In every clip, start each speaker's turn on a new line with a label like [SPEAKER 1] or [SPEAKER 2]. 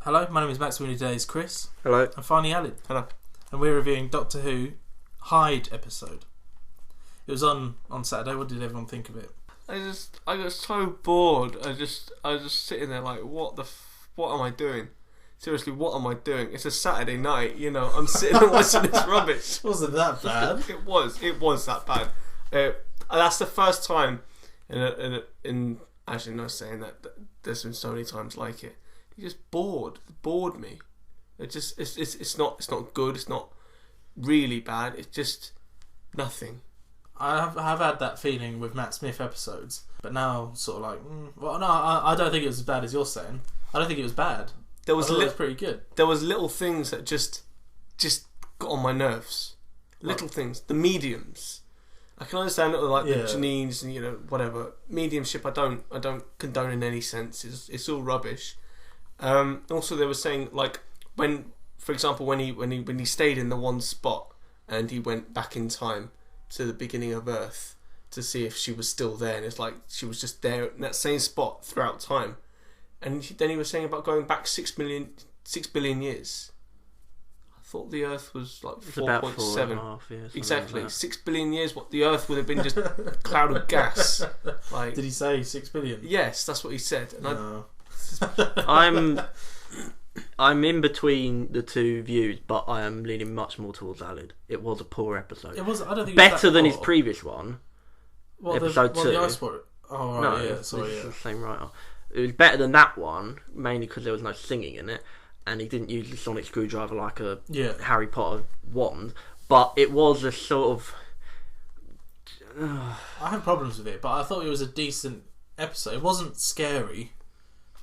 [SPEAKER 1] Hello, my name is Max. With me today is Chris.
[SPEAKER 2] Hello.
[SPEAKER 1] And finally Alan.
[SPEAKER 2] Hello.
[SPEAKER 1] And we're reviewing Doctor Who Hyde episode. It was on Saturday. What did everyone think of it?
[SPEAKER 2] I got so bored. I was just sitting there like, what am I doing? Seriously, what am I doing? It's a Saturday night, you know. I'm sitting and watching this rubbish.
[SPEAKER 1] Wasn't that bad?
[SPEAKER 2] It was that bad. That's the first time in actually no saying that there's been so many times like it. You just bored me. It's not good. It's not really bad. It's just nothing.
[SPEAKER 1] I have had that feeling with Matt Smith episodes, but now sort of like, well, no, I don't think it was as bad as you're saying. I don't think it was bad. It was pretty good.
[SPEAKER 2] There was little things that just got on my nerves. Little things. The mediums. I can understand it with like the Janines and whatever. Mediumship I don't condone in any sense. It's all rubbish. Also they were saying like when he stayed in the one spot and he went back in time to the beginning of Earth to see if she was still there, and it's like she was just there in that same spot throughout time. And then he was saying about going back 6 billion years. I thought the Earth was like 4.7 years. Exactly, like 6 billion years. What the Earth would have been just a cloud of gas. Like,
[SPEAKER 1] did he say 6 billion?
[SPEAKER 2] Yes, that's what he said. And
[SPEAKER 1] no.
[SPEAKER 3] I'm in between the two views, but I am leaning much more towards Alid. It was a poor episode.
[SPEAKER 1] It was. I don't think
[SPEAKER 3] better
[SPEAKER 1] it was that
[SPEAKER 3] than
[SPEAKER 1] poor.
[SPEAKER 3] his previous one.
[SPEAKER 1] Episode 2.
[SPEAKER 3] The
[SPEAKER 1] Ice Warrior. Oh right, yeah. Sorry,
[SPEAKER 3] it's the same writer. It was better than that one, mainly because there was no singing in it, and he didn't use the sonic screwdriver like a Harry Potter wand. But it was a sort of.
[SPEAKER 1] I had problems with it, but I thought it was a decent episode. It wasn't scary.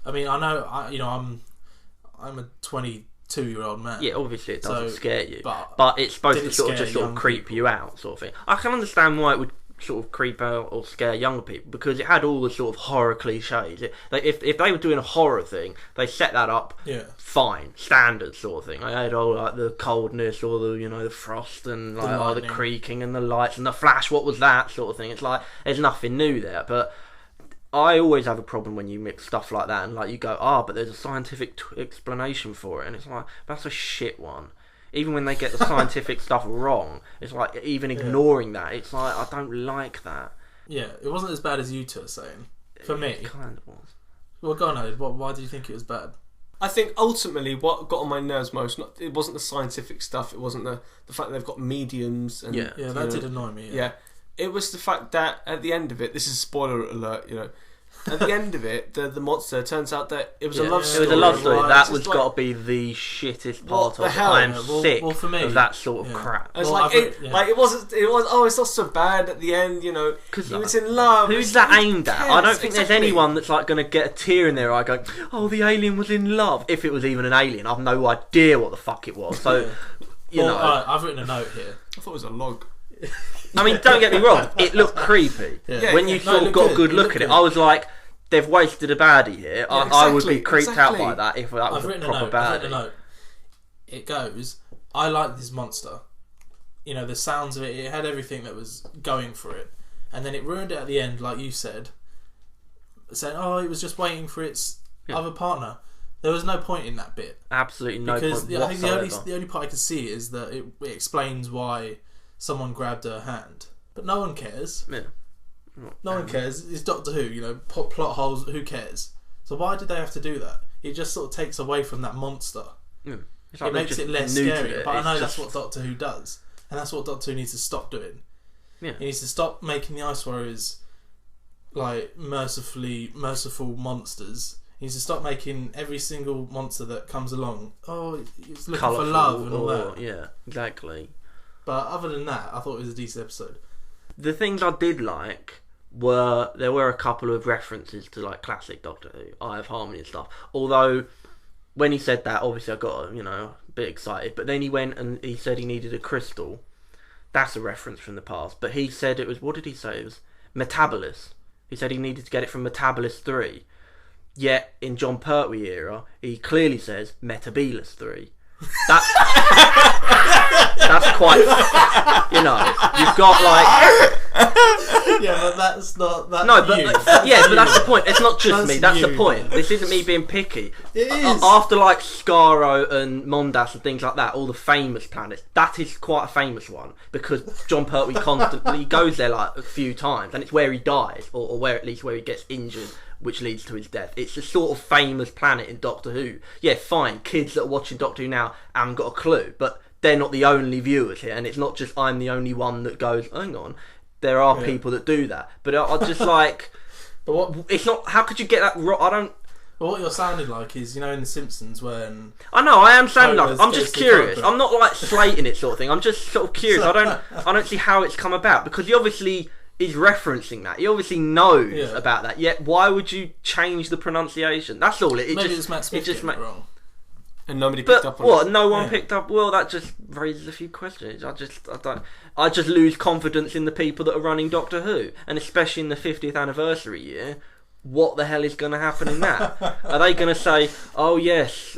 [SPEAKER 1] I mean, I know, I'm a 22-year-old man.
[SPEAKER 3] Yeah, obviously it doesn't scare you,
[SPEAKER 1] but
[SPEAKER 3] it's supposed to sort of creep you out, sort of thing. I can understand why it would sort of creep out or scare younger people, because it had all the sort of horror cliches. If they were doing a horror thing, they set that up fine, standard sort of thing. I had all like the coldness or the frost and like the creaking and the lights and the flash. What was that sort of thing? It's like there's nothing new there, but I always have a problem when you mix stuff like that and like you go, but there's a scientific explanation for it, and it's like, that's a shit one. Even when they get the scientific stuff wrong, it's like even ignoring that, it's like, I don't like that.
[SPEAKER 1] Yeah, it wasn't as bad as you two are saying. For me,
[SPEAKER 3] it kind of was.
[SPEAKER 1] Well, go on, Ed. Why do you think it was bad?
[SPEAKER 2] I think ultimately what got on my nerves most, it wasn't the scientific stuff. It wasn't the fact that they've got mediums. And,
[SPEAKER 1] that did annoy me.
[SPEAKER 2] Yeah, it was the fact that at the end of it, this is spoiler alert, at the end of it, the monster turns out that it was a love story.
[SPEAKER 3] It was a love story.
[SPEAKER 2] Right?
[SPEAKER 3] That was got to be the shittest part of it. I am sick
[SPEAKER 1] for me,
[SPEAKER 3] of that sort of crap.
[SPEAKER 2] It's it wasn't. It's not so bad at the end, because he was in love.
[SPEAKER 3] Who's that aimed at? I don't think there's anyone that's like going to get a tear in their eye going, "Oh, the alien was in love." If it was even an alien, I've no idea what the fuck it was. So,
[SPEAKER 1] I've written a note here.
[SPEAKER 2] I thought it was a log.
[SPEAKER 3] I mean, don't get me wrong. It looked creepy. When you sort of got a good look at it, I was like, they've wasted a baddie here. I would be creeped out by that if that was a proper baddie.
[SPEAKER 1] I've written a note. It goes, I like this monster. The sounds of it, it had everything that was going for it. And then it ruined it at the end, like you said. Saying, it was just waiting for its other partner. There was no point in that bit.
[SPEAKER 3] Absolutely no point whatsoever.
[SPEAKER 1] I think the only part I can see is that it explains why someone grabbed her hand. But no one cares.
[SPEAKER 3] Yeah.
[SPEAKER 1] No one cares. It's Doctor Who, plot holes, who cares? So why did they have to do that? It just sort of takes away from that monster.
[SPEAKER 3] Yeah.
[SPEAKER 1] It makes it less scary. But I know that's what Doctor Who does. And that's what Doctor Who needs to stop doing.
[SPEAKER 3] Yeah.
[SPEAKER 1] He needs to stop making the Ice Warriors like merciful monsters. He needs to stop making every single monster that comes along, it's looking for love and all that.
[SPEAKER 3] Yeah, exactly.
[SPEAKER 1] But other than that, I thought it was a decent episode.
[SPEAKER 3] The things I did like there were a couple of references to like classic Doctor Who, Eye of Harmony and stuff. Although when he said that, obviously I got a bit excited. But then he went and he said he needed a crystal. That's a reference from the past. But he said it was, what did he say? It was Metabolus. He said he needed to get it from Metabolus 3. Yet in John Pertwee era, he clearly says Metabelus 3. That's quite, you know, you've got like.
[SPEAKER 1] Yeah, but that's not. That's
[SPEAKER 3] no, but
[SPEAKER 1] you.
[SPEAKER 3] but that's the point. It's not just me. That's
[SPEAKER 1] you.
[SPEAKER 3] the point. This isn't me being picky.
[SPEAKER 1] It is.
[SPEAKER 3] After like Skaro and Mondas and things like that, all the famous planets. That is quite a famous one because John Pertwee constantly goes there like a few times, and it's where he dies, or where at least where he gets injured, which leads to his death. It's a sort of famous planet in Doctor Who. Yeah, fine. Kids that are watching Doctor Who now haven't got a clue, but they're not the only viewers here, and it's not just I'm the only one that goes, hang on. There are people that do that, but I just like.
[SPEAKER 1] But what?
[SPEAKER 3] It's not. How could you get that wrong? I don't.
[SPEAKER 1] But what you're sounding like is, you know, in The Simpsons when.
[SPEAKER 3] I know. I am sounding like.
[SPEAKER 1] Homer's
[SPEAKER 3] I'm just curious.
[SPEAKER 1] Cobra.
[SPEAKER 3] I'm not like slating it, sort of thing. I'm just sort of curious. I don't see how it's come about because he obviously is referencing that. He obviously knows about that. Yet why would you change the pronunciation? That's all.
[SPEAKER 1] Maybe it's Matt Smith getting it wrong.
[SPEAKER 2] And nobody picked up on it.
[SPEAKER 3] What? No one picked up. Well, that just raises a few questions. I just lose confidence in the people that are running Doctor Who, and especially in the 50th anniversary year. What the hell is going to happen in that? Are they going to say, "Oh yes,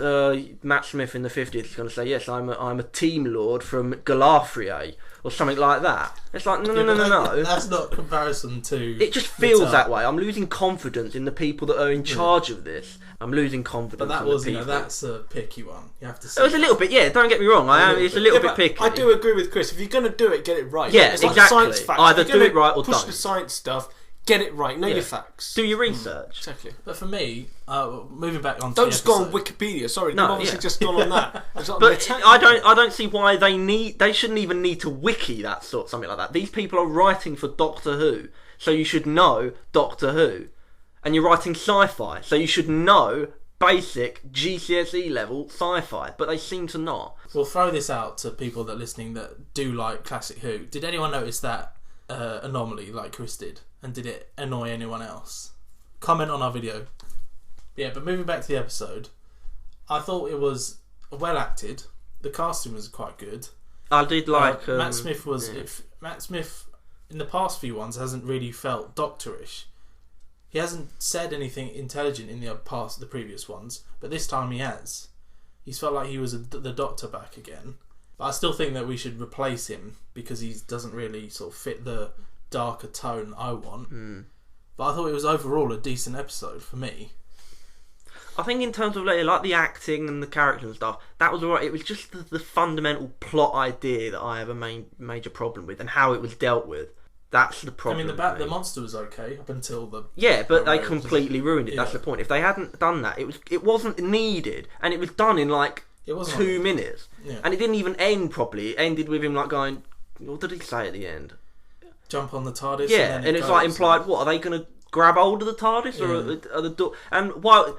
[SPEAKER 3] Matt Smith in the 50th is going to say, yes, I'm a Team Lord from Gallifrey," or something like that? It's like no.
[SPEAKER 1] That's not comparison to.
[SPEAKER 3] It just feels that way. I'm losing confidence in the people that are in charge of this. I'm losing confidence.
[SPEAKER 1] But that
[SPEAKER 3] in
[SPEAKER 1] was,
[SPEAKER 3] the people.
[SPEAKER 1] That's a picky one. You have to say.
[SPEAKER 3] It was a little bit, yeah. Don't get me wrong. It's a little bit picky.
[SPEAKER 2] I do agree with Chris. If you're going to do it, get it right.
[SPEAKER 3] Yeah,
[SPEAKER 2] it's like
[SPEAKER 3] exactly.
[SPEAKER 2] Science facts.
[SPEAKER 3] Either do it right or
[SPEAKER 2] push
[SPEAKER 3] don't.
[SPEAKER 2] the science stuff. Get it right. Know your facts.
[SPEAKER 3] Do your research.
[SPEAKER 2] Exactly.
[SPEAKER 1] But for me, moving back on.
[SPEAKER 2] Don't just go on Wikipedia. Sorry,
[SPEAKER 3] no,
[SPEAKER 2] they've obviously just gone on that.
[SPEAKER 3] But I don't see why they shouldn't even need to wiki that something like that. These people are writing for Doctor Who, so you should know Doctor Who, and you're writing sci-fi, so you should know basic GCSE level sci-fi. But they seem to not.
[SPEAKER 1] We'll throw this out to people that are listening that do like classic Who. Did anyone notice that anomaly like Chris did? And did it annoy anyone else? Comment on our video. Yeah, but moving back to the episode, I thought it was well acted. The casting was quite good.
[SPEAKER 3] I did like
[SPEAKER 1] Matt Smith was. If Matt Smith in the past few ones hasn't really felt doctorish. He hasn't said anything intelligent in the previous ones, but this time he has. He's felt like he was the Doctor back again. But I still think that we should replace him because he doesn't really sort of fit the darker tone I want. But I thought it was overall a decent episode for me.
[SPEAKER 3] I think in terms of like the acting and the character and stuff, that was alright. It was just the fundamental plot idea that I have a major problem with, and how it was dealt with. That's the problem.
[SPEAKER 1] I mean, the monster was okay up until the.
[SPEAKER 3] Yeah, but they completely ruined it. That's the point. If they hadn't done that, it wasn't needed, and it was done in like 2 minutes, and it didn't even end properly. It ended with him like going, "What did he say at the end?"
[SPEAKER 1] Jump on the TARDIS.
[SPEAKER 3] Yeah, and it's like implied. What are they going to grab hold of the TARDIS or are the door? And while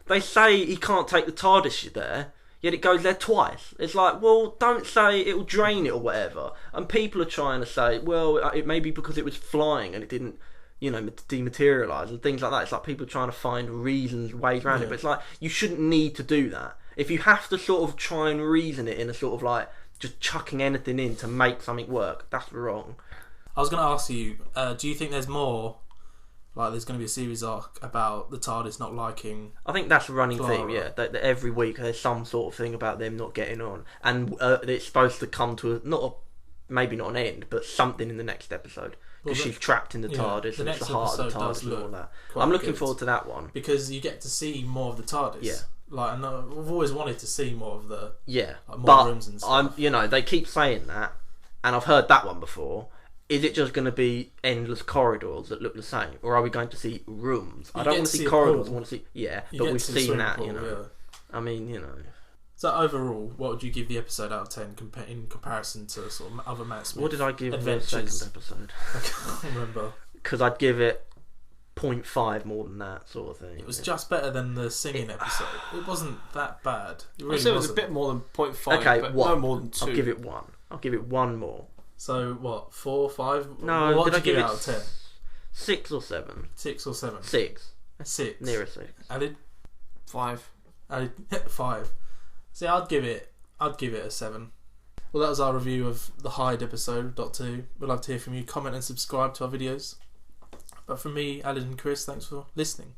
[SPEAKER 3] they say he can't take the TARDIS there, yet it goes there twice. It's like, well, don't say it will drain it or whatever. And people are trying to say, well, it may be because it was flying and it didn't, dematerialise and things like that. It's like people trying to find reasons, ways around it. But it's like you shouldn't need to do that. If you have to sort of try and reason it in a sort of like just chucking anything in to make something work, that's wrong.
[SPEAKER 1] I was going to ask you, do you think there's more, like there's going to be a series arc about the TARDIS not liking...
[SPEAKER 3] I think that's a running
[SPEAKER 1] Clara.
[SPEAKER 3] theme, yeah. That every week there's some sort of thing about them not getting on. And it's supposed to come to, maybe not an end, but something in the next episode. Because she's trapped in the TARDIS and it's the heart of the TARDIS and all that. I'm looking forward to that one.
[SPEAKER 1] Because you get to see more of the TARDIS.
[SPEAKER 3] Yeah.
[SPEAKER 1] Like, and I've always wanted to see more of the...
[SPEAKER 3] Yeah.
[SPEAKER 1] Like, more rooms and stuff.
[SPEAKER 3] They keep saying that, and I've heard that one before. Is it just going to be endless corridors that look the same, or are we going to see rooms? I don't want to see corridors. I want to see, but we've seen that,
[SPEAKER 1] pool,
[SPEAKER 3] Yeah. I mean,
[SPEAKER 1] So overall, what would you give the episode out of 10 in comparison to sort of other Matt Smith?
[SPEAKER 3] What did I give
[SPEAKER 1] Adventures?
[SPEAKER 3] the second episode?
[SPEAKER 1] I can't remember.
[SPEAKER 3] Because I'd give it 0.5 more than that sort of thing.
[SPEAKER 1] It was just better than the singing episode. It wasn't that bad. It really
[SPEAKER 2] I'd say it was a bit more than 0.5.
[SPEAKER 3] Okay,
[SPEAKER 2] but
[SPEAKER 3] 1.
[SPEAKER 2] No more than 2.
[SPEAKER 3] I'll give it 1. I'll give it 1 more.
[SPEAKER 1] So what? 4, 5?
[SPEAKER 3] No,
[SPEAKER 1] what
[SPEAKER 3] did
[SPEAKER 1] did
[SPEAKER 3] I
[SPEAKER 1] you
[SPEAKER 3] give it
[SPEAKER 1] out of 10?
[SPEAKER 3] 6 or 7?
[SPEAKER 1] 6 or 7?
[SPEAKER 3] 6.
[SPEAKER 1] 6.
[SPEAKER 3] Nearer 6.
[SPEAKER 1] Added
[SPEAKER 2] 5.
[SPEAKER 1] Added 5. See, I'd give it a 7. Well, that was our review of the Hyde episode, Doctor Who. We'd love to hear from you. Comment and subscribe to our videos. But from me, Alan and Chris, thanks for listening.